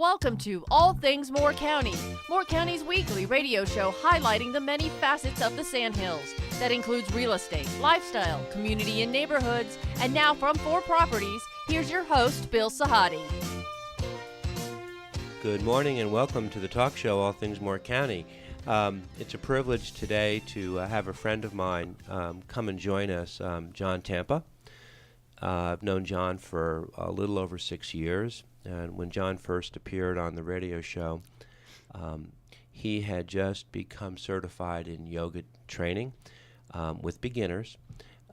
Welcome to All Things Moore County, Moore County's weekly radio show highlighting the many facets of the Sandhills. That includes real estate, lifestyle, community and neighborhoods. And now from 4 Properties, here's your host, Bill Sahadi. Good morning and welcome to the talk show, All Things Moore County. It's a privilege today to have a friend of mine come and join us, John Tampa. I've known John for a little over 6 years. And when John first appeared on the radio show, he had just become certified in yoga training with beginners.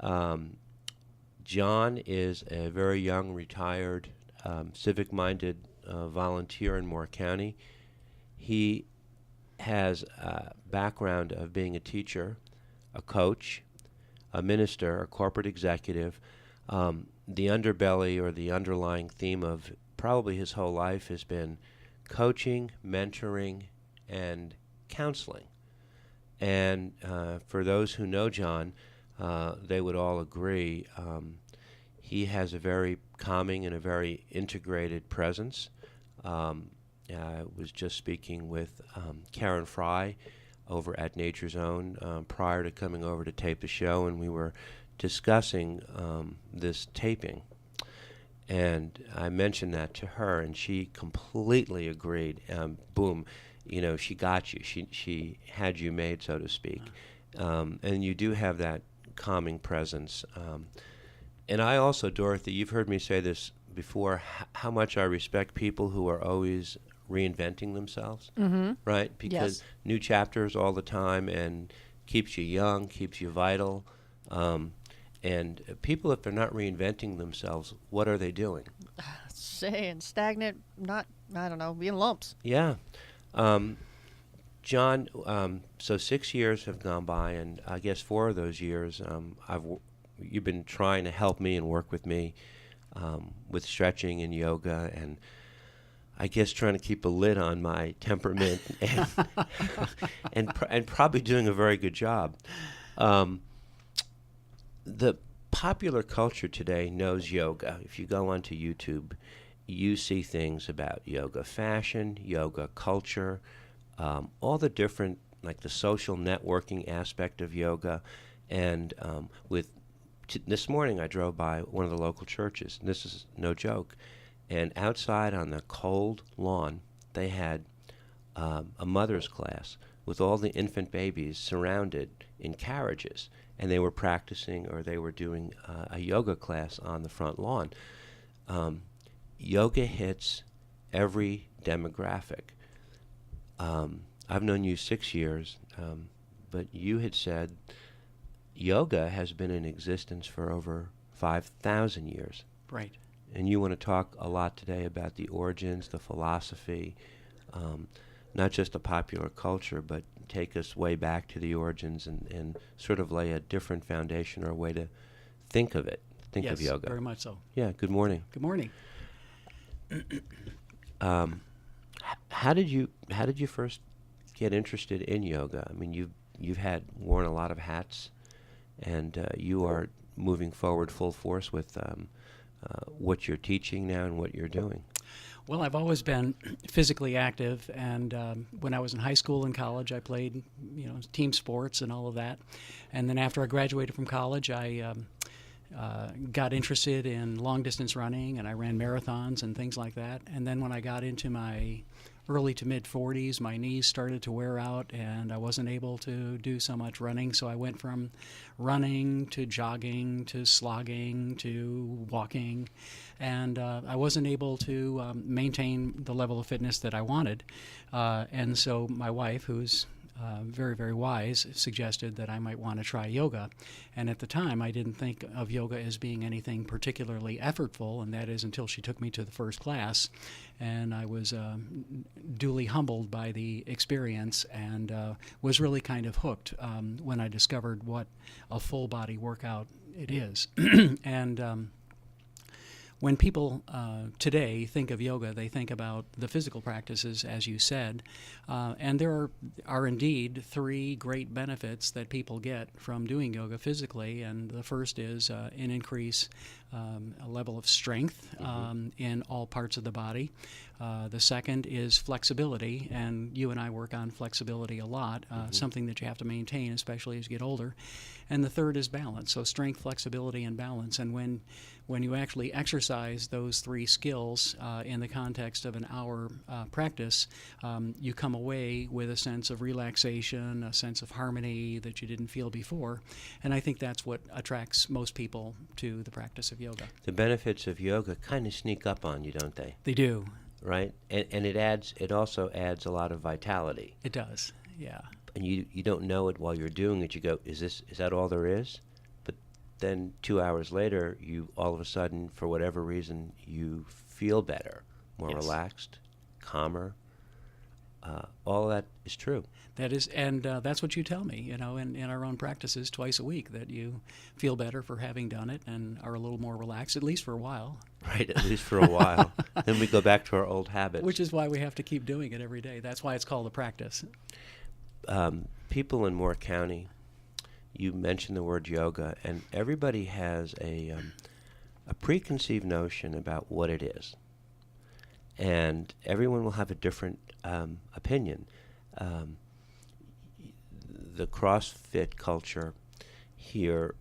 John is a very young, retired, civic-minded volunteer in Moore County. He has a background of being a teacher, a coach, a minister, a corporate executive. The underbelly or the underlying theme of probably his whole life has been coaching, mentoring, and counseling. And for those who know John, they would all agree he has a very calming and a very integrated presence. I was just speaking with Karen Fry over at Nature's Own prior to coming over to tape the show, and we were discussing this taping. And I mentioned that to her, and she completely agreed. Boom, you know, she got you. She had you made, so to speak. And you do have that calming presence. And I also, Dorothy, you've heard me say this before, how much I respect people who are always reinventing themselves, right? Because new chapters all the time, and keeps you young, keeps you vital. And people, if they're not reinventing themselves, what are they doing? Saying stagnant, being lumps. Yeah. John, so 6 years have gone by, and I guess 4 of those years you've been trying to help me and work with me with stretching and yoga, and I guess trying to keep a lid on my temperament and probably doing a very good job. The popular culture today knows yoga. If you go onto YouTube, you see things about yoga fashion, yoga culture, all the different, like the social networking aspect of yoga. And this morning I drove by one of the local churches, and this is no joke, and outside on the cold lawn, they had a mother's class with all the infant babies surrounded in carriages. And they were practicing, or they were doing a yoga class on the front lawn. Yoga hits every demographic. I've known you 6 years, but you had said yoga has been in existence for over 5,000 years. Right. And you want to talk a lot today about the origins, the philosophy, not just the popular culture, but take us way back to the origins and sort of lay a different foundation or a way to think of it, of yoga. Yes, very much so. Yeah, good morning. Good morning. How did you first get interested in yoga? I mean, you've worn a lot of hats, and you are moving forward full force with what you're teaching now and what you're doing. Well, I've always been physically active, and when I was in high school and college, I played, team sports and all of that. And then after I graduated from college, I got interested in long-distance running, and I ran marathons and things like that. And then when I got into my early to mid-40s, my knees started to wear out, and I wasn't able to do so much running. So I went from running to jogging to slogging to walking, and I wasn't able to maintain the level of fitness that I wanted. And so my wife, who's very, very wise, suggested that I might want to try yoga. And at the time, I didn't think of yoga as being anything particularly effortful, and that is until she took me to the first class. And I was duly humbled by the experience, and was really kind of hooked when I discovered what a full-body workout it is. And when people today think of yoga, they think about the physical practices, as you said, and there are indeed 3 great benefits that people get from doing yoga physically, and the first is an increase a level of strength in all parts of the body. The second is flexibility, and you and I work on flexibility a lot, something that you have to maintain, especially as you get older. And the third is balance, so strength, flexibility, and balance. And when you actually exercise those three skills in the context of an hour practice, you come away with a sense of relaxation, a sense of harmony that you didn't feel before. And I think that's what attracts most people to the practice of yoga. The benefits of yoga kind of sneak up on you, don't they? They do. Right? And it also adds a lot of vitality. It does, yeah. And you don't know it while you're doing it. You go, is that all there is? But then 2 hours later, you all of a sudden, for whatever reason, you feel better, more relaxed, calmer. All of that is true. That is, and that's what you tell me, in our own practices twice a week, that you feel better for having done it and are a little more relaxed, at least for a while. Right, at least for a while. Then we go back to our old habits. Which is why we have to keep doing it every day. That's why it's called a practice. People in Moore County, you mentioned the word yoga, and everybody has a preconceived notion about what it is. And everyone will have a different opinion. The CrossFit culture here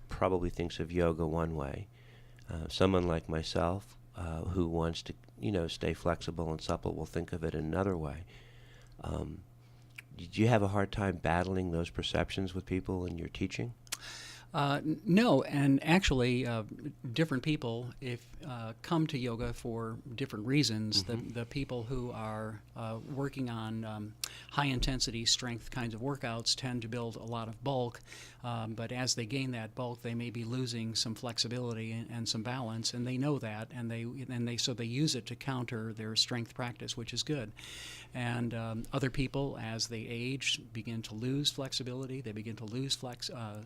probably thinks of yoga one way. Someone like myself who wants to, stay flexible and supple will think of it another way. Did you have a hard time battling those perceptions with people in your teaching? No, and actually, different people come to yoga for different reasons. The people who are working on high-intensity strength kinds of workouts tend to build a lot of bulk, but as they gain that bulk, they may be losing some flexibility and some balance, and they know that, so they use it to counter their strength practice, which is good. And other people, as they age, begin to lose flexibility. They begin to lose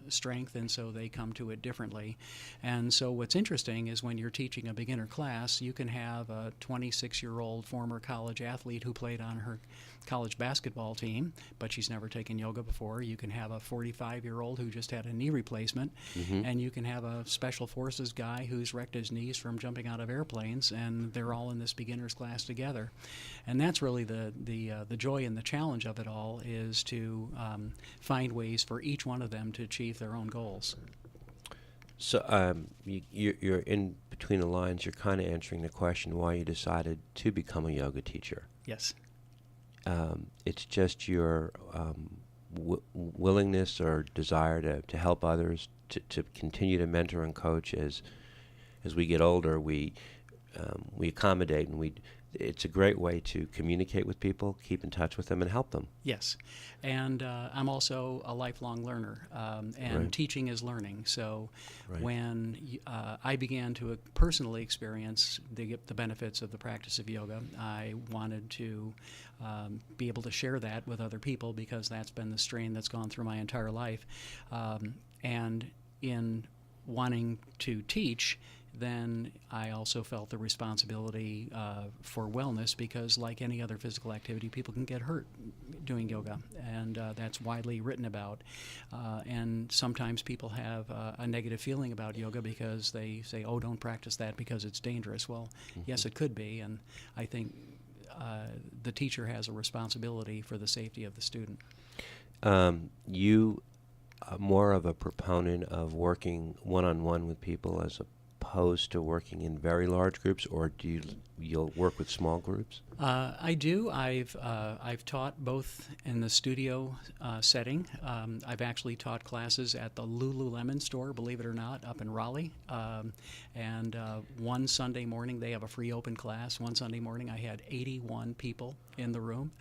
strength, and so they come to it differently. And so what's interesting is when you're teaching a beginner class, you can have a 26-year-old former college athlete who played on her college basketball team, but she's never taken yoga before. You can have a 45-year-old who just had a knee replacement, and you can have a special forces guy who's wrecked his knees from jumping out of airplanes, and they're all in this beginner's class together. And that's really the joy and the challenge of it all, is to find ways for each one of them to achieve their own goals. So you're in between the lines. You're kind of answering the question why you decided to become a yoga teacher. Yes. It's just your willingness or desire to help others, to continue to mentor and coach as we get older. We accommodate, and it's a great way to communicate with people, keep in touch with them, and help them. Yes. And I'm also a lifelong learner, and teaching is learning. So when I began to personally experience the benefits of the practice of yoga, I wanted to be able to share that with other people, because that's been the strain that's gone through my entire life. And in wanting to teach, then I also felt the responsibility for wellness, because like any other physical activity, people can get hurt doing yoga, and that's widely written about. And sometimes people have a negative feeling about yoga because they say, oh, don't practice that because it's dangerous. Well, yes, it could be, and I think the teacher has a responsibility for the safety of the student. You are more of a proponent of working one-on-one with people as opposed to working in very large groups, or you'll work with small groups? I do. I've taught both in the studio setting. I've actually taught classes at the Lululemon store, believe it or not, up in Raleigh. And one Sunday morning, they have a free open class. One Sunday morning, I had 81 people in the room,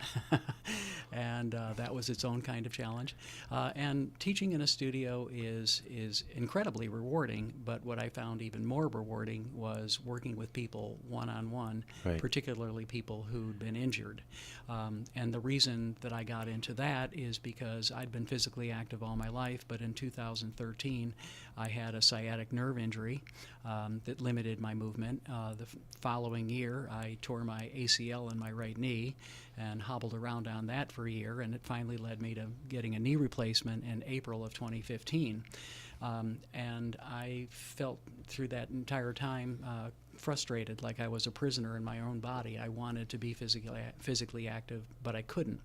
and that was its own kind of challenge. And teaching in a studio is incredibly rewarding, but what I found even more rewarding was working with people one-on-one, particularly people who'd been injured. And the reason that I got into that is because I'd been physically active all my life, but in 2013 I had a sciatic nerve injury that limited my movement. The following year I tore my ACL in my right knee and hobbled around on that for a year, and it finally led me to getting a knee replacement in April of 2015. And I felt through that entire time frustrated, like I was a prisoner in my own body. I wanted to be physically active, but I couldn't.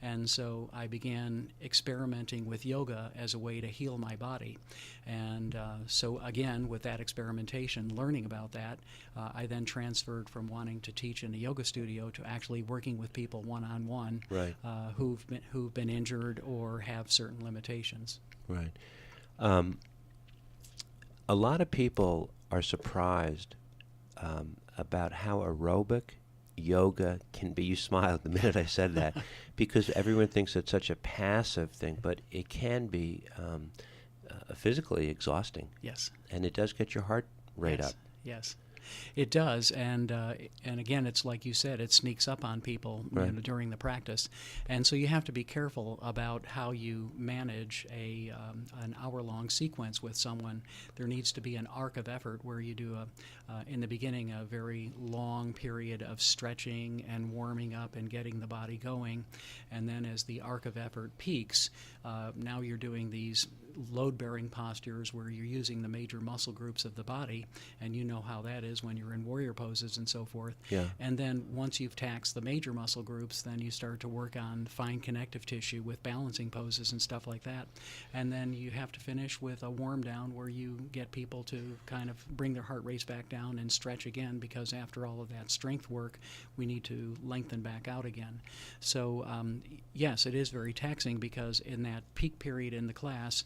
And so I began experimenting with yoga as a way to heal my body. And so again, with that experimentation, learning about that, I then transferred from wanting to teach in a yoga studio to actually working with people one-on-one, Right. Who've been injured or have certain limitations. Right. A lot of people are surprised about how aerobic yoga can be. You smiled the minute I said that, because everyone thinks it's such a passive thing, but it can be physically exhausting. Yes. And it does get your heart rate Yes. up. Yes. It does, and again, it's like you said, it sneaks up on people Right. during the practice, and so you have to be careful about how you manage an hour-long sequence with someone. There needs to be an arc of effort where you do in the beginning a very long period of stretching and warming up and getting the body going, and then as the arc of effort peaks, now you're doing these load-bearing postures where you're using the major muscle groups of the body, and you know how that is when you're in warrior poses and so forth. Yeah. And then once you've taxed the major muscle groups, then you start to work on fine connective tissue with balancing poses and stuff like that. And then you have to finish with a warm down where you get people to kind of bring their heart rates back down and stretch again, because after all of that strength work, we need to lengthen back out again. So yes, it is very taxing, because in that peak period in the class,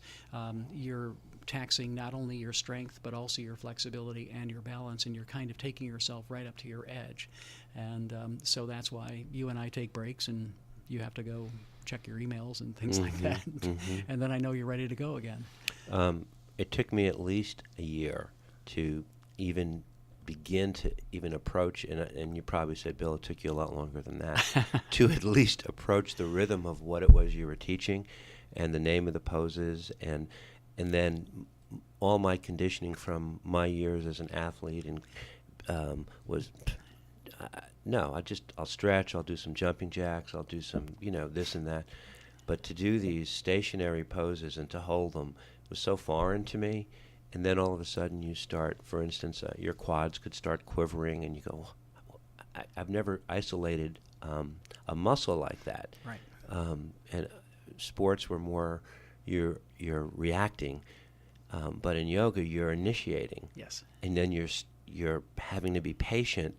you're taxing not only your strength but also your flexibility and your balance, and you're kind of taking yourself right up to your edge. And so that's why you and I take breaks, and you have to go check your emails and things like that. And then I know you're ready to go again. It took me at least a year to even begin to even approach, and you probably said, Bill, it took you a lot longer than that, to at least approach the rhythm of what it was you were teaching and the name of the poses, and then all my conditioning from my years as an athlete and was no, I'll stretch, I'll do some jumping jacks, I'll do some this and that, but to do these stationary poses and to hold them was so foreign to me. And then all of a sudden you start, for instance, your quads could start quivering, and you go, I've never isolated a muscle like that. Right. And sports were more you're reacting, but in yoga you're initiating. Yes. And then you're having to be patient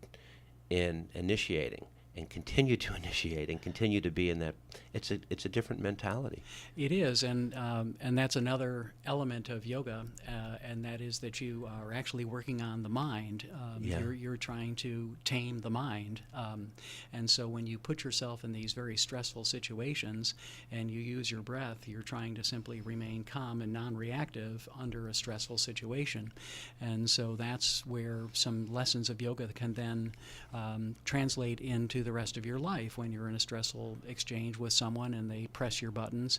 in initiating and continue to initiate and continue to be in that. It's a different mentality. It is, and that's another element of yoga, and that is that you are actually working on the mind. You're trying to tame the mind, and so when you put yourself in these very stressful situations and you use your breath, you're trying to simply remain calm and non-reactive under a stressful situation. And so that's where some lessons of yoga can then translate into the rest of your life. When you're in a stressful exchange with someone and they press your buttons,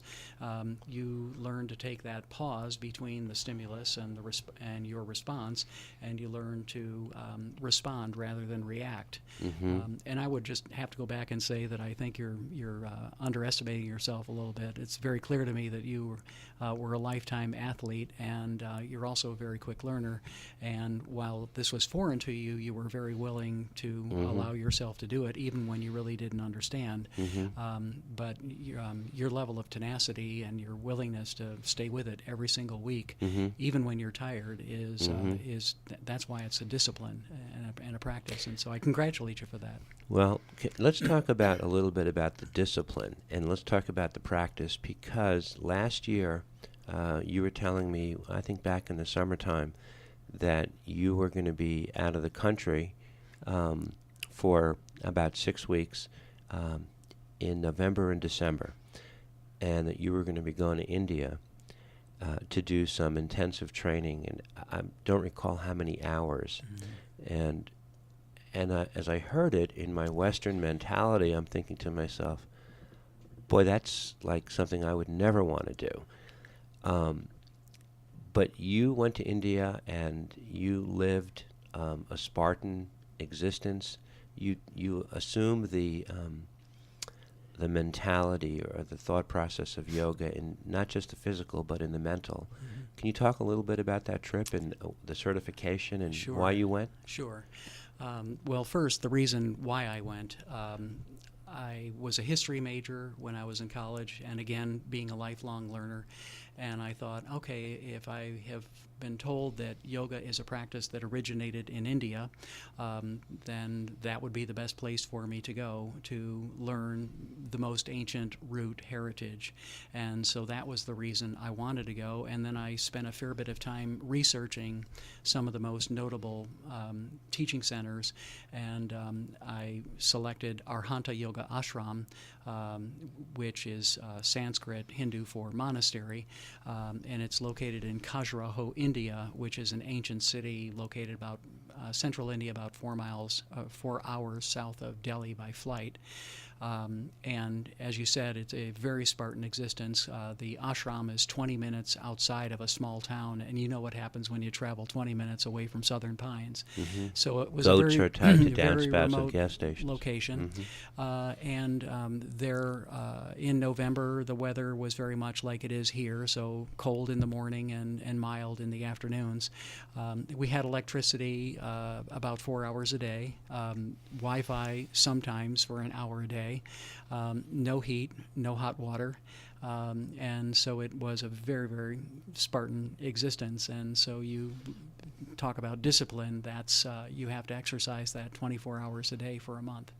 you learn to take that pause between the stimulus and your response, and you learn to respond rather than react. And I would just have to go back and say that I think you're underestimating yourself a little bit. It's very clear to me that you were a lifetime athlete, and you're also a very quick learner. And while this was foreign to you, you were very willing to allow yourself to do it, even when you really didn't understand. But your level of tenacity and your willingness to stay with it every single week, even when you're tired, is that's why it's a discipline and a practice. And so I congratulate you for that. Well, let's talk about a little bit about the discipline, and let's talk about the practice, because last year you were telling me, I think back in the summertime, that you were going to be out of the country for about 6 weeks in November and December, and that you were going to be going to India to do some intensive training, and I don't recall how many hours. And as I heard it, in my Western mentality, I'm thinking to myself, boy, that's like something I would never want to do. But you went to India and you lived a Spartan existence. You assumed the the mentality or the thought process of yoga in not just the physical but in the mental. Mm-hmm. Can you talk a little bit about that trip and the certification and Sure. why you went? Sure. Well, first, the reason why I went. I was a history major when I was in college, and again, being a lifelong learner. And I thought, okay, if I have been told that yoga is a practice that originated in India, then that would be the best place for me to go to learn the most ancient root heritage. And so that was the reason I wanted to go. And then I spent a fair bit of time researching some of the most notable teaching centers, and I selected Arhanta Yoga Ashram, which is Sanskrit Hindu for monastery, and it's located in Khajuraho, India, which is an ancient city located about central India, about 4 hours south of Delhi by flight. And as you said, it's a very Spartan existence. The ashram is 20 minutes outside of a small town, and you know what happens when you travel 20 minutes away from Southern Pines. Mm-hmm. So it was Goats a very, are tied to very downspouts remote of gas stations. location. Mm-hmm. And there, in November, the weather was very much like it is here, so cold in the morning and mild in the afternoons. We had electricity about 4 hours a day, Wi-Fi sometimes for an hour a day. No heat, no hot water, and so it was a very, very Spartan existence. And so you talk about discipline, that's you have to exercise that 24 hours a day for a month.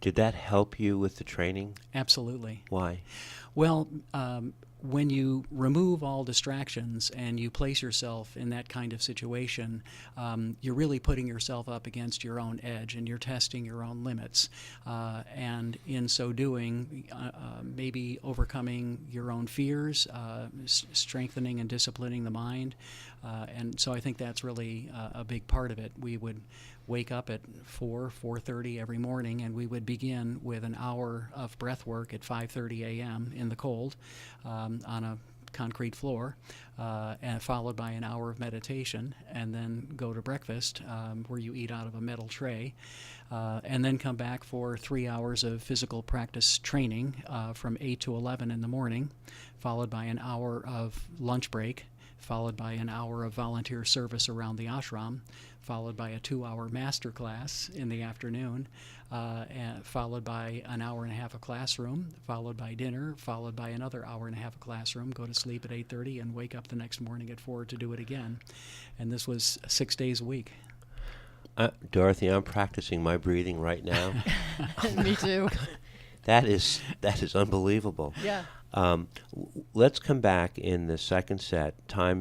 Did that help you with the training? Absolutely. Why? Well, when you remove all distractions and you place yourself in that kind of situation, you're really putting yourself up against your own edge, and you're testing your own limits. And in so doing, maybe overcoming your own fears, strengthening and disciplining the mind. And so I think that's really a big part of it. We would wake up at 4:30 every morning, and we would begin with an hour of breath work at 5:30 a.m. in the cold on a concrete floor, and followed by an hour of meditation, and then go to breakfast where you eat out of a metal tray, and then come back for 3 hours of physical practice training from 8 to 11 in the morning, followed by an hour of lunch break, followed by an hour of volunteer service around the ashram, followed by a 2-hour master class in the afternoon, and followed by an hour and a half of classroom, followed by dinner, followed by another hour and a half of classroom, go to sleep at 8:30 and wake up the next morning at 4 to do it again. And this was 6 days a week. Dorothy, I'm practicing my breathing right now. Me too. That is unbelievable. Yeah. Let's come back in the second set. Time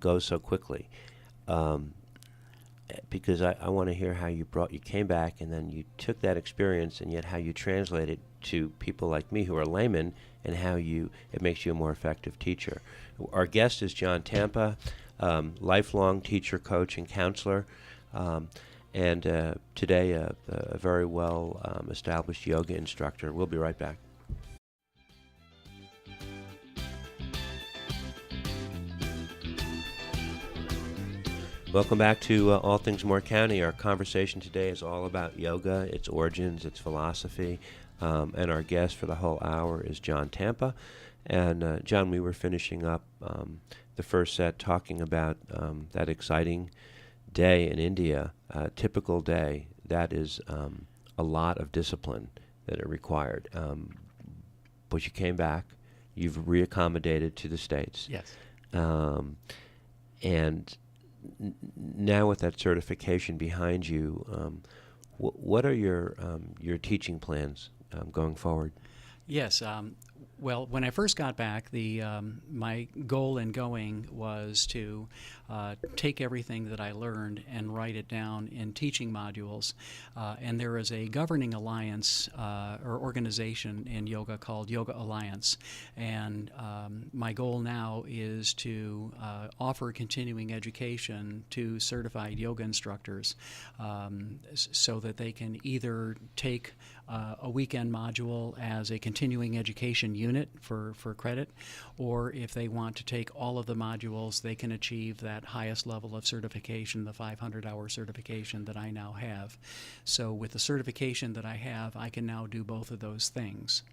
goes so quickly. Because I want to hear how you came back and then you took that experience and yet how you translate it to people like me who are laymen and how it makes you a more effective teacher. Our guest is John Tampa, lifelong teacher, coach, and counselor, and today a very well established yoga instructor. We'll be right back. Welcome back to All Things Moore County. Our conversation today is all about yoga, its origins, its philosophy, and our guest for the whole hour is John Tampa. And John, we were finishing up the first set talking about that exciting day in India, a typical day. That is a lot of discipline that it required. But you came back, you've reaccommodated to the States. Yes. And now with that certification behind you, what are your teaching plans going forward? Yes. Well, when I first got back, my goal in going was to take everything that I learned and write it down in teaching modules. And there is a governing alliance or organization in yoga called Yoga Alliance. And my goal now is to offer continuing education to certified yoga instructors so that they can either take a weekend module as a continuing education education unit for credit, or if they want to take all of the modules, they can achieve that highest level of certification, the 500-hour certification that I now have. So with the certification that I have, I can now do both of those things.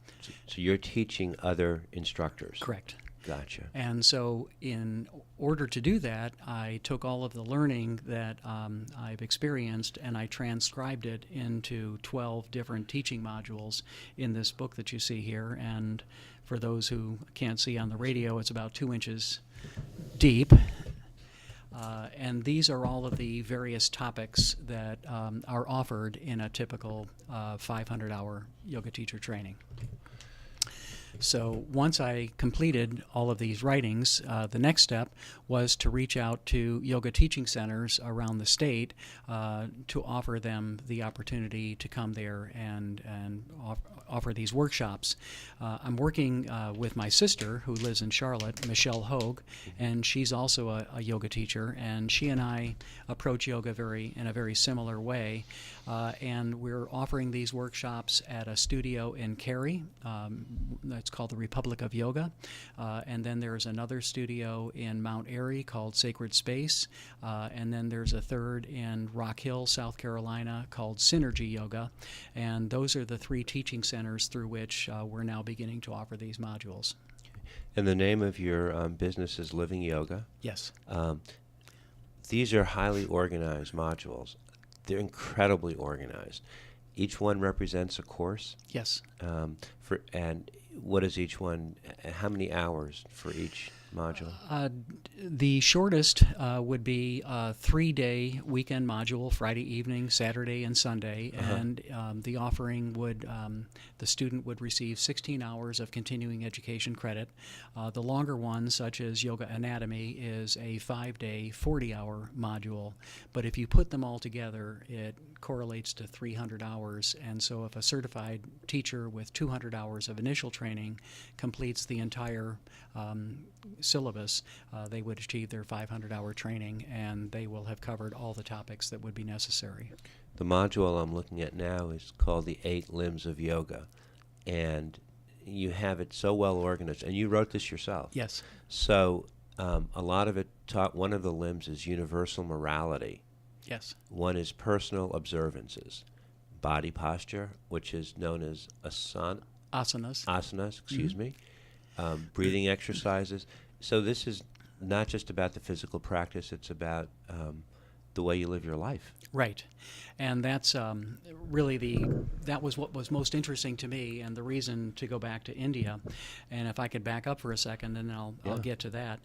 So you're teaching other instructors? Correct. Gotcha. And so in order to do that, I took all of the learning that I've experienced and I transcribed it into 12 different teaching modules in this book that you see here. And for those who can't see on the radio, it's about 2 inches deep. And these are all of the various topics that are offered in a typical 500-hour yoga teacher training. So once I completed all of these writings, the next step was to reach out to yoga teaching centers around the state to offer them the opportunity to come there and offer these workshops. I'm working with my sister, who lives in Charlotte, Michelle Hogue, and she's also a yoga teacher, and she and I approach yoga in a very similar way. And we're offering these workshops at a studio in Cary. It's called the Republic of Yoga. And then there's another studio in Mount Airy called Sacred Space. And then there's a third in Rock Hill, South Carolina called Synergy Yoga. And those are the 3 teaching centers through which we're now beginning to offer these modules. And the name of your business is Living Yoga. Yes. These are highly organized modules. They're incredibly organized. Each one represents a course. Yes. And what is each one? How many hours for each module? The shortest would be a 3-day weekend module, Friday evening, Saturday, and Sunday. And the offering would, the student would receive 16 hours of continuing education credit. The longer one, such as Yoga Anatomy, is a 5-day, 40-hour module. But if you put them all together, it correlates to 300 hours. And so if a certified teacher with 200 hours of initial training completes the entire syllabus, they would achieve their 500-hour training, and they will have covered all the topics that would be necessary. The module I'm looking at now is called the 8 Limbs of Yoga, and you have it so well organized, and you wrote this yourself. Yes. So a lot of it taught, one of the limbs is universal morality. Yes. One is personal observances, body posture, which is known as asanas, excuse me, breathing exercises. So this is not just about the physical practice, it's about the way you live your life. Right. And that's really that was what was most interesting to me and the reason to go back to India. And if I could back up for a second, and I'll get to that.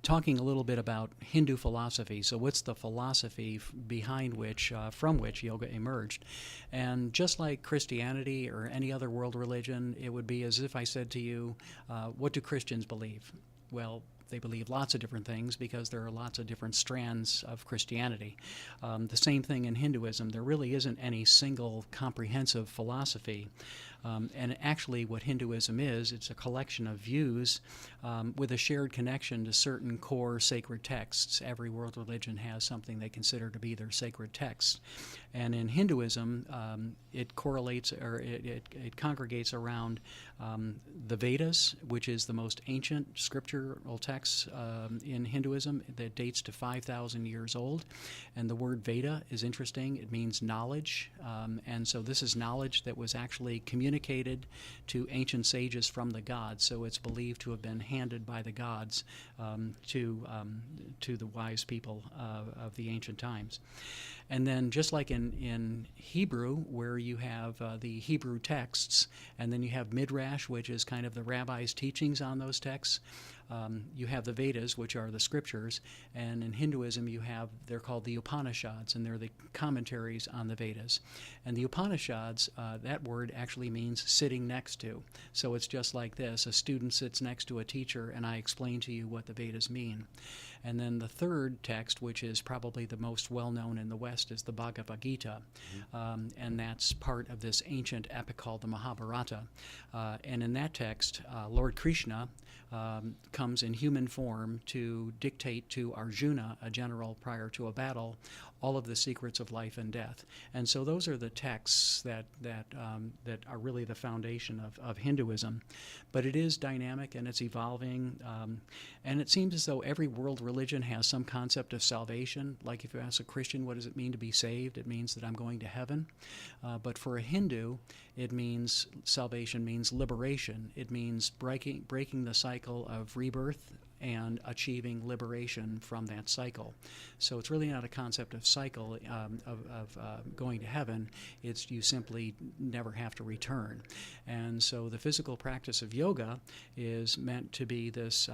Talking a little bit about Hindu philosophy. So what's the philosophy behind which, from which yoga emerged? And just like Christianity or any other world religion, it would be as if I said to you, what do Christians believe? Well, they believe lots of different things because there are lots of different strands of Christianity. The same thing in Hinduism. There really isn't any single comprehensive philosophy. And actually what Hinduism is, it's a collection of views with a shared connection to certain core sacred texts. Every world religion has something they consider to be their sacred text. And in Hinduism, it correlates, or it congregates around the Vedas, which is the most ancient scriptural text in Hinduism that dates to 5,000 years old. And the word Veda is interesting. It means knowledge. And so this is knowledge that was actually communicated to ancient sages from the gods. So it's believed to have been handed by the gods to the wise people of the ancient times. And then just like in Hebrew, where you have the Hebrew texts, and then you have Midrash, which is kind of the rabbi's teachings on those texts, you have the Vedas, which are the scriptures, and in Hinduism they're called the Upanishads, and they're the commentaries on the Vedas. And the Upanishads, that word actually means sitting next to. So it's just like this. A student sits next to a teacher, and I explain to you what the Vedas mean. And then the third text, which is probably the most well-known in the West, is the Bhagavad-Gita. And that's part of this ancient epic called the Mahabharata. And in that text, Lord Krishna comes in human form to dictate to Arjuna, a general prior to a battle, all of the secrets of life and death. And so those are the texts that are really the foundation of Hinduism. But it is dynamic and it's evolving. And it seems as though every world religion has some concept of salvation. Like if you ask a Christian, what does it mean to be saved? It means that I'm going to heaven. But for a Hindu, it means salvation means liberation. It means breaking the cycle of rebirth and achieving liberation from that cycle. So it's really not a concept of cycle of going to heaven. It's you simply never have to return. And so the physical practice of yoga is meant to be this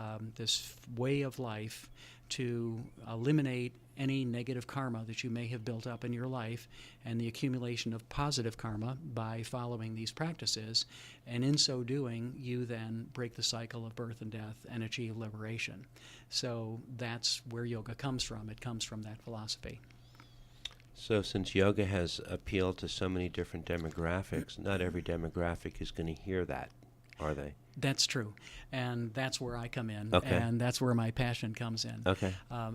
way of life to eliminate any negative karma that you may have built up in your life and the accumulation of positive karma by following these practices. And in so doing, you then break the cycle of birth and death and achieve liberation. So that's where yoga comes from. It comes from that philosophy. So since yoga has appealed to so many different demographics, not every demographic is going to hear that, are they? That's true, and that's where I come in, Okay. and that's where my passion comes in. Okay.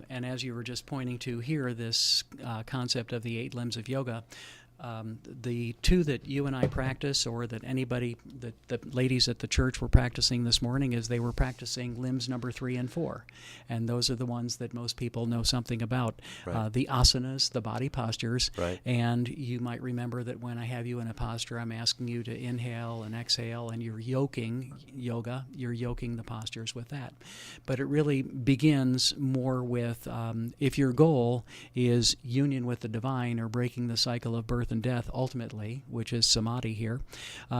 And as you were just pointing to here, this concept of the 8 limbs of yoga, the 2 that you and I practice, or that anybody, that the ladies at the church were practicing this morning, is they were practicing limbs number 3 and 4. And those are the ones that most people know something about. Right. The asanas, the body postures. Right. And you might remember that when I have you in a posture, I'm asking you to inhale and exhale, and you're yoking yoga. You're yoking the postures with that. But it really begins more with, if your goal is union with the divine or breaking the cycle of birth and death ultimately, which is samadhi here,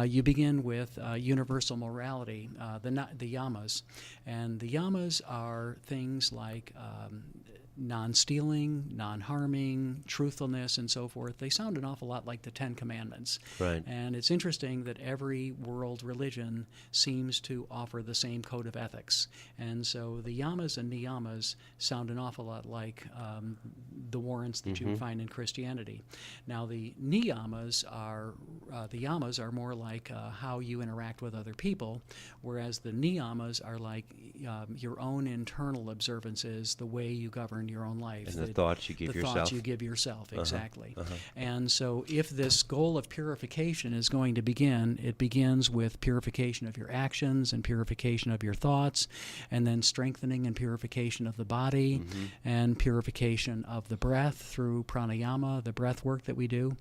you begin with universal morality, the yamas. And the yamas are things like non-stealing, non-harming, truthfulness, and so forth. They sound an awful lot like the 10 Commandments. Right. And it's interesting that every world religion seems to offer the same code of ethics. And so the yamas and niyamas sound an awful lot like the warrants that you find in Christianity. Now the niyamas are, the yamas are more like how you interact with other people, whereas the niyamas are like your own internal observances, the way you govern your own life. And the thoughts you give yourself. The thoughts you give yourself, exactly. And so if this goal of purification is going to begin, it begins with purification of your actions and purification of your thoughts, and then strengthening and purification of the body, and purification of the breath through pranayama, the breath work that we do.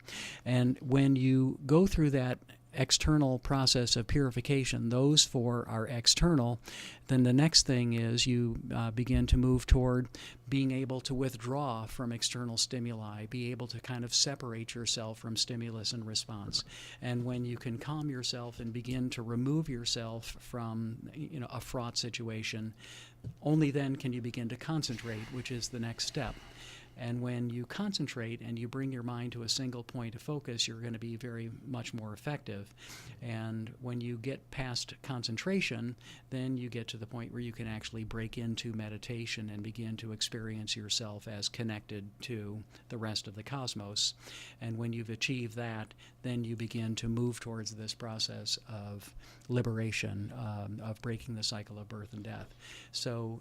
And when you go through that external process of purification, those 4 are external, then the next thing is you begin to move toward being able to withdraw from external stimuli, be able to kind of separate yourself from stimulus and response. And when you can calm yourself and begin to remove yourself from a fraught situation, only then can you begin to concentrate, which is the next step. And when you concentrate and you bring your mind to a single point of focus, you're going to be very much more effective. And when you get past concentration, then you get to the point where you can actually break into meditation and begin to experience yourself as connected to the rest of the cosmos. And when you've achieved that, then you begin to move towards this process of liberation, of breaking the cycle of birth and death. So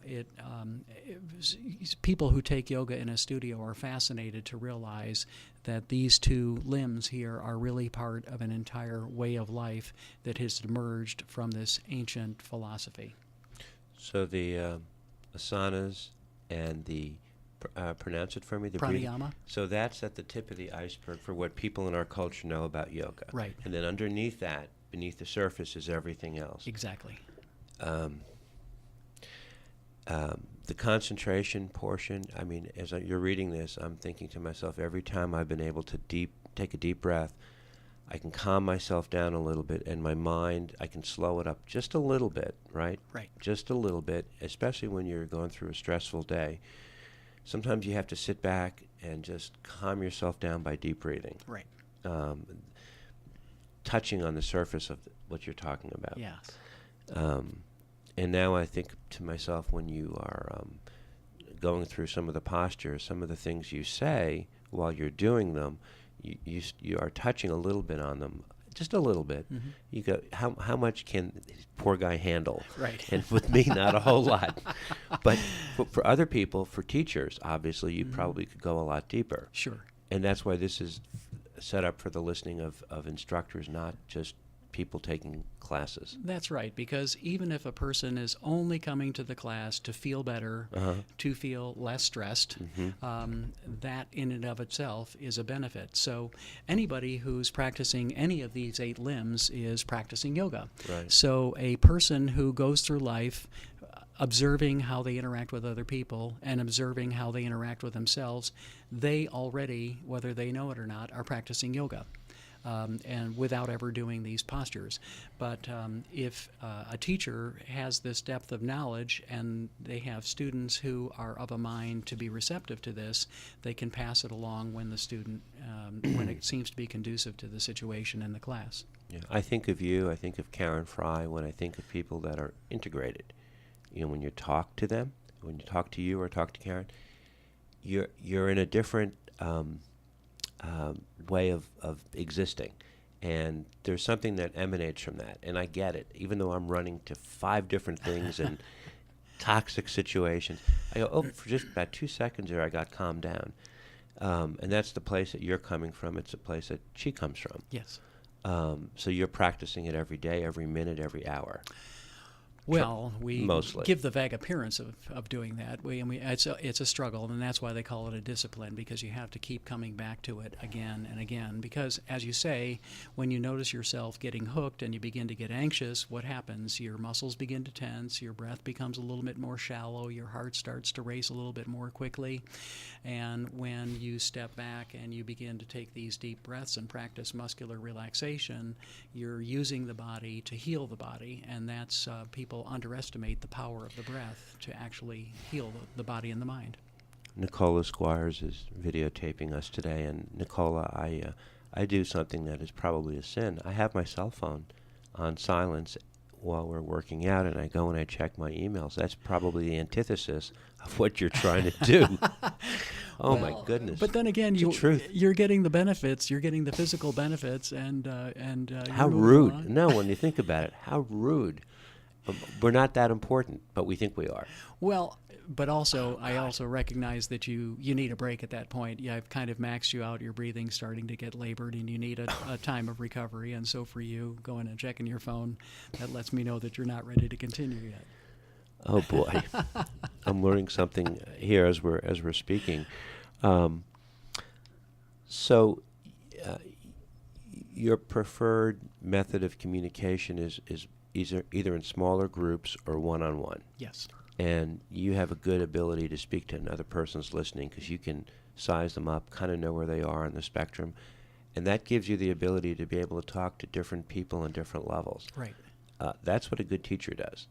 people who take yoga in a studio are fascinated to realize that these 2 limbs here are really part of an entire way of life that has emerged from this ancient philosophy. So the asanas and the, pronounce it for me, the breathing. Pranayama. So that's at the tip of the iceberg for what people in our culture know about yoga. Right. And then underneath that, beneath the surface, is everything else. Exactly. The concentration portion, I mean, as you're reading this, I'm thinking to myself, every time I've been able to take a deep breath, I can calm myself down a little bit, and my mind, I can slow it up just a little bit, right? Right. Just a little bit, especially when you're going through a stressful day. Sometimes you have to sit back and just calm yourself down by deep breathing. Right. Touching on the surface of what you're talking about. Yes. And now I think to myself, when you are going through some of the postures, some of the things you say while you're doing them, you are touching a little bit on them, just a little bit. Mm-hmm. You go, how much can this poor guy handle? Right. And with me, not a whole lot. But for other people, for teachers, obviously, you probably could go a lot deeper. Sure. And that's why this is set up for the listening of instructors, not just people taking classes. That's right, because even if a person is only coming to the class to feel better, to feel less stressed, that in and of itself is a benefit. So anybody who's practicing any of these 8 limbs is practicing yoga. Right. So a person who goes through life observing how they interact with other people and observing how they interact with themselves, they already, whether they know it or not, are practicing yoga. And without ever doing these postures. But if a teacher has this depth of knowledge and they have students who are of a mind to be receptive to this, they can pass it along when the student, when it seems to be conducive to the situation in the class. Yeah. I think of you, I think of Karen Fry when I think of people that are integrated. You know, when you talk to them, when you talk to you or talk to Karen, you're in a different way of existing, and there's something that emanates from that, and I get it. Even though I'm running to 5 different things and toxic situations, I go, for just about 2 seconds there, I got calmed down, and that's the place that you're coming from. It's the place that she comes from. Yes. So you're practicing it every day, every minute, every hour. Well, we mostly give the vague appearance of doing that. It's a struggle, and that's why they call it a discipline, because you have to keep coming back to it again and again. Because, as you say, when you notice yourself getting hooked and you begin to get anxious, what happens? Your muscles begin to tense, your breath becomes a little bit more shallow, your heart starts to race a little bit more quickly. And when you step back and you begin to take these deep breaths and practice muscular relaxation, you're using the body to heal the body, and that's people underestimate the power of the breath to actually heal the body and the mind. Nicola Squires is videotaping us today, and Nicola, I do something that is probably a sin. I have my cell phone on silence while we're working out, and I go and I check my emails. That's probably the antithesis of what you're trying to do. Well, my goodness! But then again, you're getting the benefits. You're getting the physical benefits, and how rude! No, when you think about it, how rude. We're not that important, but we think we are. Well, but also, I also recognize that you need a break at that point. Yeah, I've kind of maxed you out. Your breathing's starting to get labored, and you need a time of recovery. And so for you, going and checking your phone, that lets me know that you're not ready to continue yet. Oh boy, I'm learning something here as we're speaking. So, your preferred method of communication is either in smaller groups or one-on-one. Yes. And you have a good ability to speak to another person's listening because you can size them up, kind of know where they are on the spectrum. And that gives you the ability to be able to talk to different people on different levels. Right. That's what a good teacher does.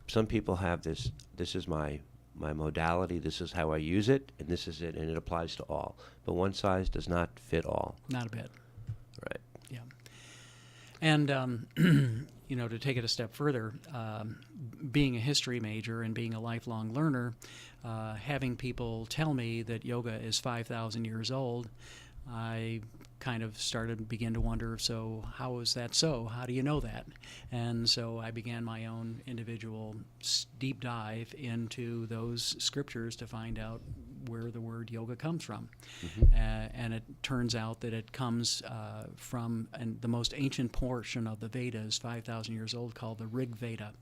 Some people have this is my modality, this is how I use it, and this is it, and it applies to all. But one size does not fit all. Not a bit. Right. Yeah. And, to take it a step further, being a history major and being a lifelong learner, having people tell me that yoga is 5,000 years old, I kind of begin to wonder, so how is that so? How do you know that? And so I began my own individual deep dive into those scriptures to find out where the word yoga comes from. Mm-hmm. And it turns out that it comes from the most ancient portion of the Vedas, 5,000 years old, called the Rig Veda.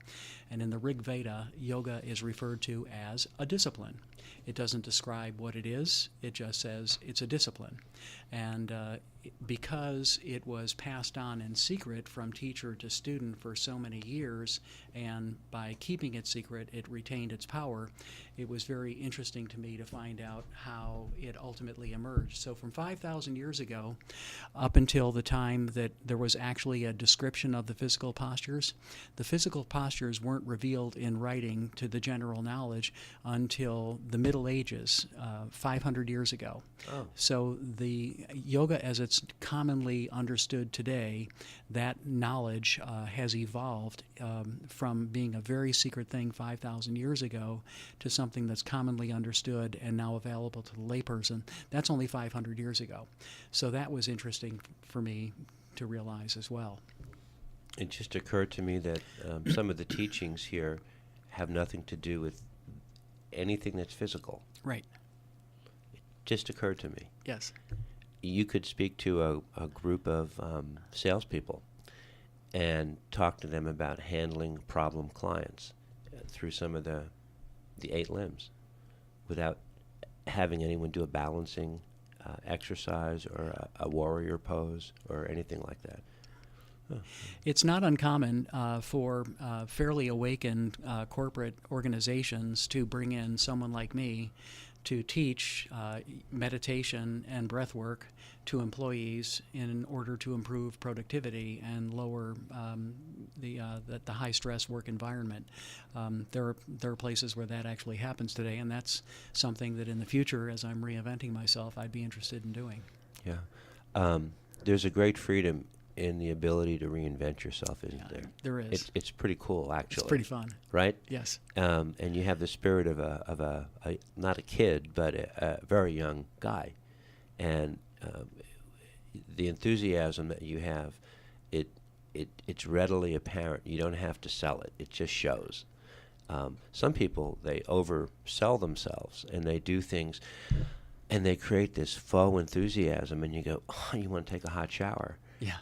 And in the Rig Veda, yoga is referred to as a discipline. It doesn't describe what it is, it just says it's a discipline. And because it was passed on in secret from teacher to student for so many years, and by keeping it secret, it retained its power, it was very interesting to me to find out how it ultimately emerged. So from 5,000 years ago, up until the time that there was actually a description of the physical postures, the physical postures weren't revealed in writing to the general knowledge until the Middle Ages, 500 years ago. Oh. So the yoga as that's commonly understood today, that knowledge has evolved from being a very secret thing 5,000 years ago to something that's commonly understood and now available to the layperson. That's only 500 years ago. So that was interesting for me to realize as well. It just occurred to me that some of the teachings here have nothing to do with anything that's physical. Right. It just occurred to me. Yes. You could speak to a group of salespeople and talk to them about handling problem clients through some of the 8 limbs without having anyone do a balancing exercise or a warrior pose or anything like that. It's not uncommon for fairly awakened corporate organizations to bring in someone like me to teach meditation and breath work to employees in order to improve productivity and lower the high stress work environment. There are places where that actually happens today, and that's something that in the future, as I'm reinventing myself, I'd be interested in doing. Yeah. There's a great freedom in the ability to reinvent yourself, isn't there? There is. It's pretty cool, actually. It's pretty fun. Right? Yes. And you have the spirit of a not a kid, but a very young guy, and the enthusiasm that you have, it's readily apparent. You don't have to sell it. It just shows. Some people, they oversell themselves, and they do things, and they create this faux enthusiasm, and you go, oh, you want to take a hot shower. Yeah.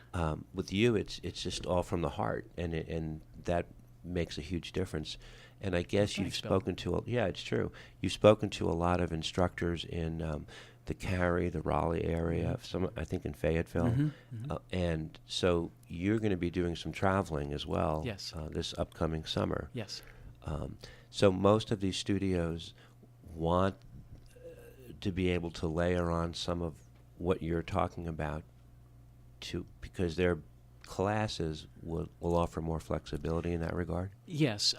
With you, it's just all from the heart, and that makes a huge difference. And I guess you've spoken to it's true. You've spoken to a lot of instructors in the Cary, the Raleigh area, some I think in Fayetteville, and so you're going to be doing some traveling as well. Yes. This upcoming summer. Yes. So most of these studios want to be able to layer on some of what you're talking about, because their classes will offer more flexibility in that regard? Yes.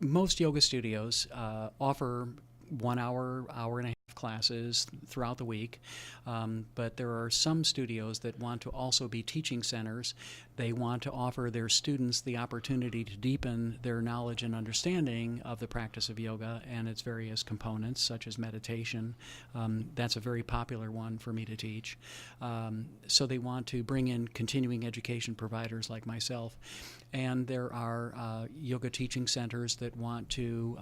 Most yoga studios offer 1 hour, hour and a half classes throughout the week, but there are some studios that want to also be teaching centers. They want to offer their students the opportunity to deepen their knowledge and understanding of the practice of yoga and its various components, such as meditation. That's a very popular one for me to teach. So they want to bring in continuing education providers like myself. And there are yoga teaching centers that want to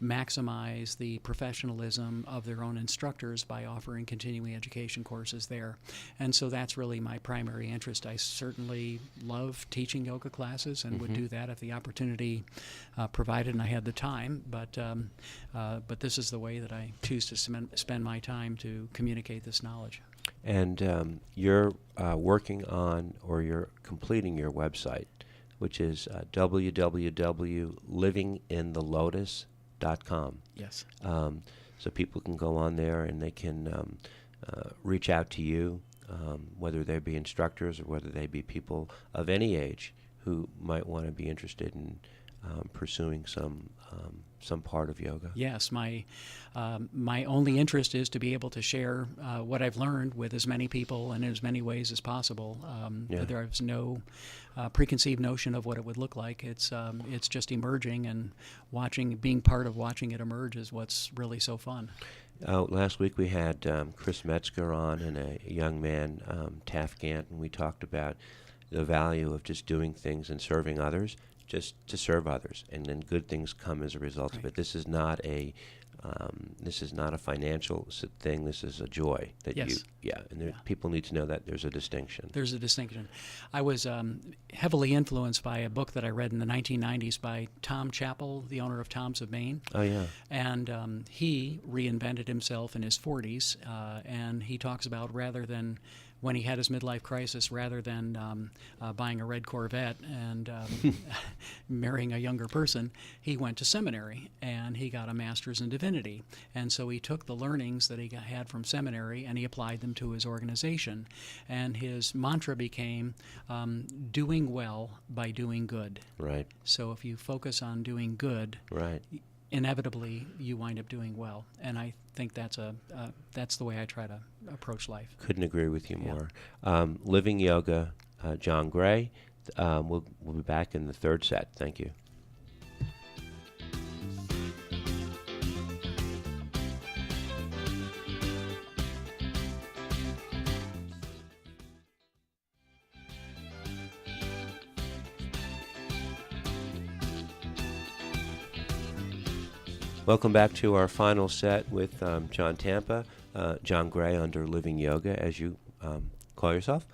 maximize the professionalism of their own instructors by offering continuing education courses there. And so that's really my primary interest. I certainly love teaching yoga classes and would do that if the opportunity provided and I had the time. But this is the way that I choose to spend my time to communicate this knowledge. And you're working on, or you're completing your website, which is www.livinginthelotus.com. Yes. So people can go on there and they can reach out to you, whether they be instructors or whether they be people of any age who might want to be interested in pursuing some part of yoga. Yes, my only interest is to be able to share what I've learned with as many people and in as many ways as possible. There is no preconceived notion of what it would look like. It's just emerging, and being part of watching it emerge is what's really so fun. Last week we had Chris Metzger on and a young man, Taff Gant, and we talked about the value of just doing things and serving others, just to serve others, and then good things come as a result of it. This is not a financial thing. This is a joy that people need to know that there's a distinction. There's a distinction. I was heavily influenced by a book that I read in the 1990s by Tom Chappell, the owner of Tom's of Maine. Oh yeah. And he reinvented himself in his 40s, and he talks about, rather than when he had his midlife crisis, rather than buying a red Corvette and marrying a younger person, he went to seminary and he got a master's in divinity. And so he took the learnings that he had from seminary and he applied them to his organization. And his mantra became doing well by doing good. Right. So if you focus on doing good, right, inevitably you wind up doing well. And I think that's the way I try to approach life. Couldn't agree with you Yeah. more. Living Yoga, John Gray. We'll be back in the third set. Thank you. Welcome back to our final set with John Tampa, John Gray under Living Yoga, as you call yourself.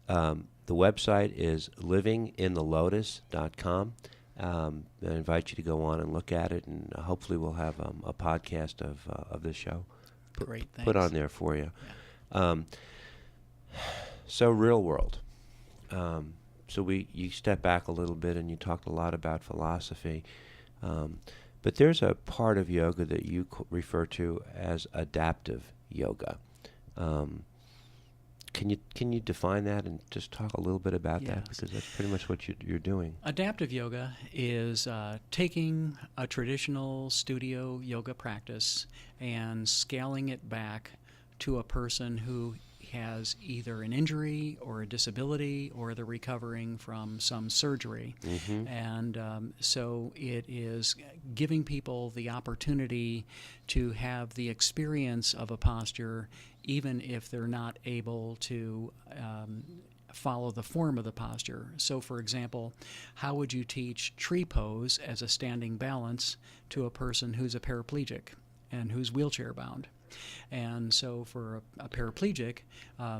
The website is livinginthelotus.com. I invite you to go on and look at it, and hopefully we'll have a podcast of this show Great, thanks. put on there for you. Yeah. So real world. So you step back a little bit and you talked a lot about philosophy. But there's a part of yoga that you refer to as adaptive yoga. Can you define that and just talk a little bit about that? Yes. Because that's pretty much what you're doing. Adaptive yoga is taking a traditional studio yoga practice and scaling it back to a person who has either an injury or a disability or they're recovering from some surgery. Mm-hmm. And so it is giving people the opportunity to have the experience of a posture even if they're not able to follow the form of the posture. So for example, how would you teach tree pose as a standing balance to a person who's a paraplegic and who's wheelchair bound? And so for a paraplegic,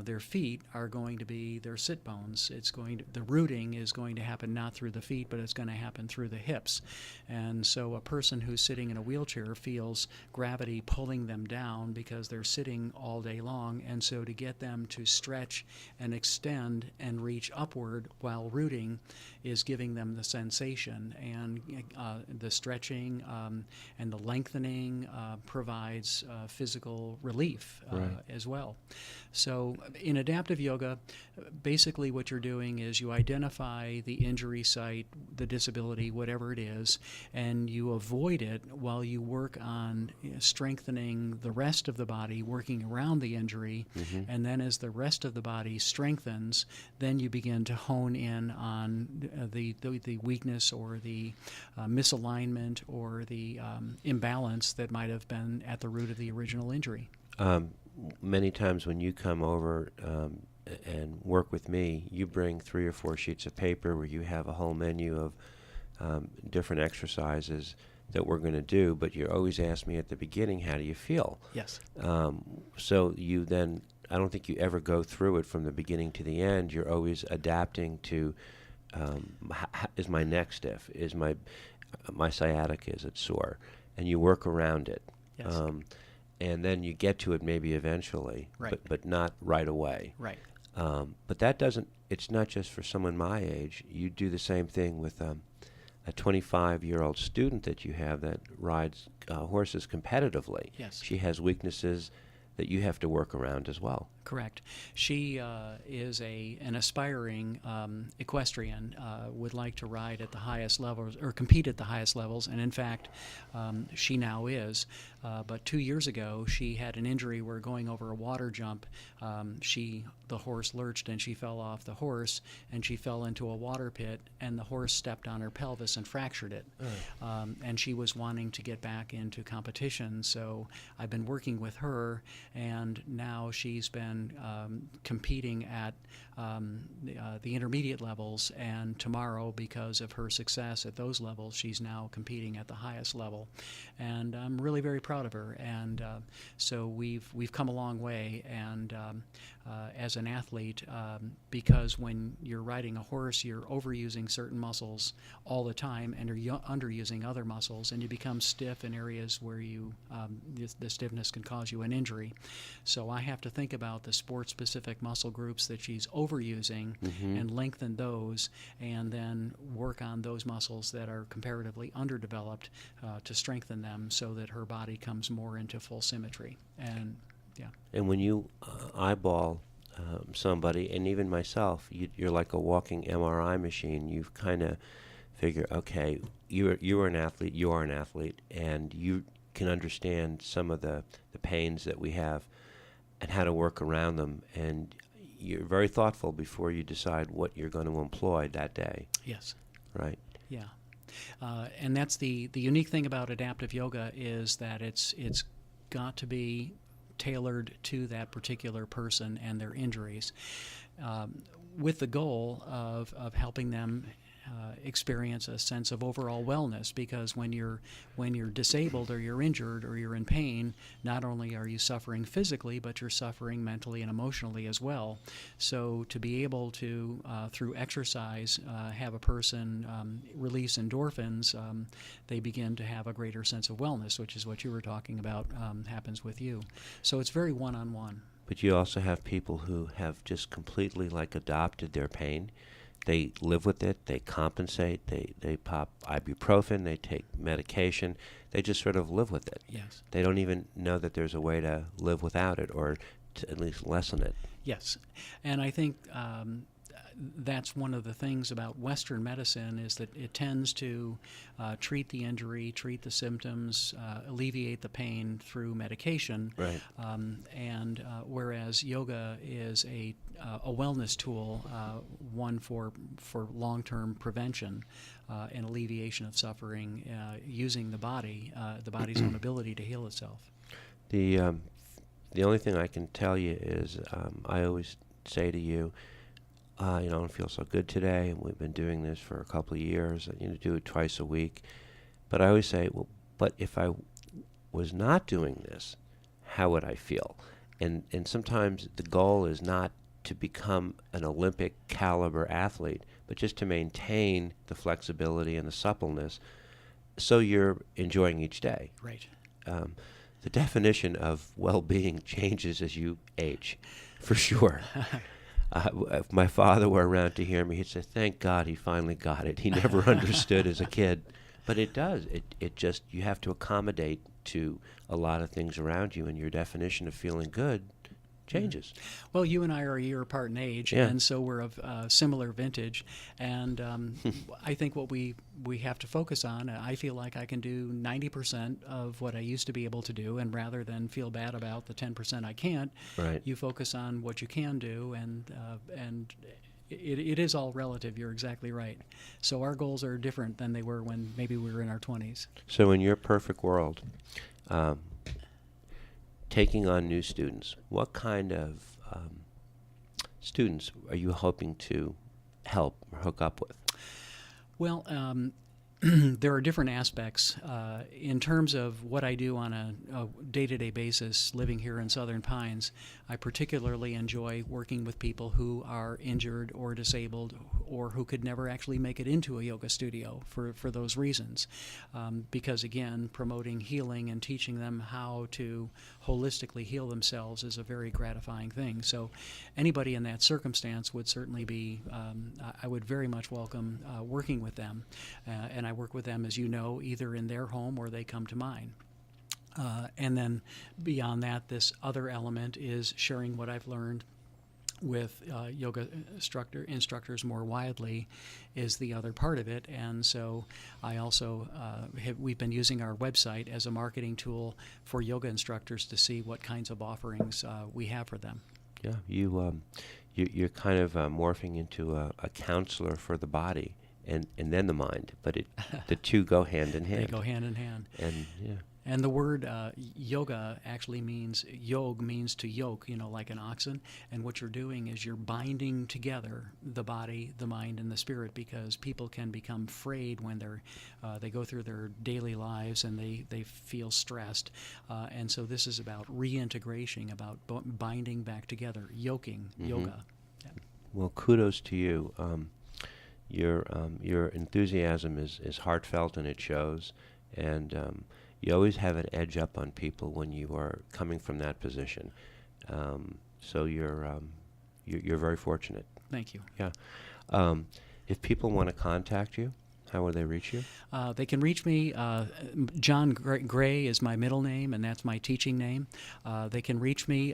their feet are going to be their sit bones. The rooting is going to happen not through the feet, but it's going to happen through the hips. And so a person who's sitting in a wheelchair feels gravity pulling them down because they're sitting all day long. And so to get them to stretch and extend and reach upward while rooting is giving them the sensation. And the stretching and the lengthening provides physical relief Right. as well. So in adaptive yoga, basically what you're doing is you identify the injury site, the disability, whatever it is, and you avoid it while you work on strengthening the rest of the body, working around the injury. Mm-hmm. And then as the rest of the body strengthens, then you begin to hone in on the weakness or the misalignment or the imbalance that might have been at the root of the original injury. Many times when you come over and work with me, you bring 3 or 4 sheets of paper where you have a whole menu of different exercises that we're going to do, but you always ask me at the beginning, how do you feel? Yes. So you then, I don't think you ever go through it from the beginning to the end. You're always adapting to, is my neck stiff? Is my sciatica, is it sore? And you work around it. Yes. And then you get to it maybe eventually, Right. but not right away. Right. But that doesn't, it's not just for someone my age. You do the same thing with a 25-year-old student that you have that rides horses competitively. Yes. She has weaknesses that you have to work around as well. Correct. She is an aspiring equestrian, would like to ride at the highest levels or compete at the highest levels, and in fact, she now is. But 2 years ago, she had an injury where going over a water jump, the horse lurched and she fell off the horse and she fell into a water pit and the horse stepped on her pelvis and fractured it. And she was wanting to get back into competition, so I've been working with her, and now she's been competing at the intermediate levels, and tomorrow, because of her success at those levels, she's now competing at the highest level, and I'm really very proud of her. And so we've come a long way, and as an athlete, because when you're riding a horse, you're overusing certain muscles all the time, and you're underusing other muscles, and you become stiff in areas where the stiffness can cause you an injury. So I have to think about the sport-specific muscle groups that she's overusing and lengthen those, and then work on those muscles that are comparatively underdeveloped to strengthen them so that her body comes more into full symmetry. And yeah. And when you eyeball somebody, and even myself, you're like a walking MRI machine. You've kind of figure, okay, you are an athlete, you are an athlete, and you can understand some of the pains that we have and how to work around them, and you're very thoughtful before you decide what you're going to employ that day. Yes. Right? Yeah. And that's the unique thing about adaptive yoga is that it's got to be tailored to that particular person and their injuries, with the goal of helping them experience a sense of overall wellness, because when you're disabled or you're injured or you're in pain, not only are you suffering physically, but you're suffering mentally and emotionally as well. So to be able to, through exercise, have a person release endorphins, they begin to have a greater sense of wellness, which is what you were talking about happens with you. So it's very one-on-one. But you also have people who have just completely adopted their pain. They live with it, they compensate, they pop ibuprofen, they take medication, they just sort of live with it. Yes. They don't even know that there's a way to live without it, or to at least lessen it. Yes. And I think that's one of the things about Western medicine is that it tends to treat the injury, treat the symptoms, alleviate the pain through medication. Right. And whereas yoga is a wellness tool, one for long-term prevention and alleviation of suffering, using the body's own ability to heal itself. The only thing I can tell you is I always say to you, I don't feel so good today, and we've been doing this for a couple of years, and do it twice a week. But I always say, well, but if I was not doing this, how would I feel? And sometimes the goal is not to become an Olympic caliber athlete, but just to maintain the flexibility and the suppleness so you're enjoying each day. Right. The definition of well-being changes as you age, for sure. If my father were around to hear me, he'd say, thank God he finally got it. He never understood as a kid. But it does. It just, you have to accommodate to a lot of things around you, and your definition of feeling good changes. Well, you and I are a year apart in age, Yeah. and so we're of similar vintage. And I think what we have to focus on, I feel like I can do 90% of what I used to be able to do, and rather than feel bad about the 10% I can't, Right. you focus on what you can do, and it is all relative. You're exactly right. So our goals are different than they were when maybe we were in our 20s. So in your perfect world, taking on new students, what kind of students are you hoping to help or hook up with? Well, there are different aspects. In terms of what I do on a day-to-day basis living here in Southern Pines, I particularly enjoy working with people who are injured or disabled or who could never actually make it into a yoga studio for those reasons. Because, again, promoting healing and teaching them how to holistically heal themselves is a very gratifying thing. So anybody in that circumstance would certainly be, I would very much welcome working with them. And I work with them, as you know, either in their home or they come to mine. And then beyond that, this other element is sharing what I've learned with yoga instructors more widely is the other part of it. And so I also we've been using our website as a marketing tool for yoga instructors to see what kinds of offerings we have for them. Yeah, you're kind of morphing into a counselor for the body and then the mind, but the two go hand in hand. They go hand in hand. And yeah. And the word yoga actually means, yog means to yoke, like an oxen. And what you're doing is you're binding together the body, the mind, and the spirit, because people can become frayed when they go through their daily lives and they feel stressed. And so this is about reintegration, about binding back together, yoking, yoga. Yeah. Well, kudos to you. Your enthusiasm is heartfelt and it shows. And you always have an edge up on people when you are coming from that position. So you're very fortunate. Thank you. Yeah. If people want to contact you, How will they reach you? They can reach me. John Gray is my middle name, and that's my teaching name. They can reach me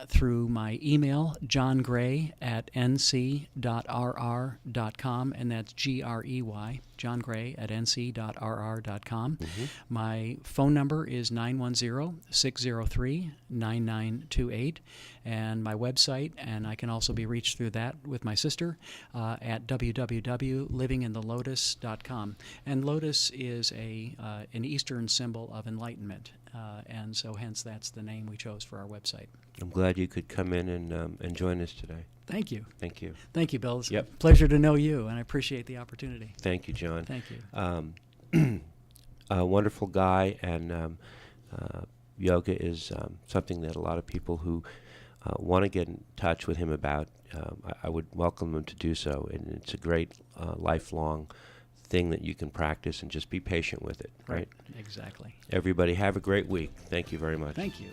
through my email, johngray@nc.rr.com, and that's Grey, johngray@nc.rr.com. My phone number is 910-603-9928, and my website, and I can also be reached through that with my sister at www.livinginthelotus.com. And lotus is an Eastern symbol of enlightenment, and so hence that's the name we chose for our website. I'm glad you could come in and join us today. Thank you. Thank you. Thank you, Bill. It's Yep. a pleasure to know you, and I appreciate the opportunity. Thank you, John. Thank you. A wonderful guy, and yoga is something that a lot of people who want to get in touch with him about, I would welcome them to do so. And it's a great lifelong thing that you can practice, and just be patient with it, right? Exactly. Everybody have a great week. Thank you very much. Thank you.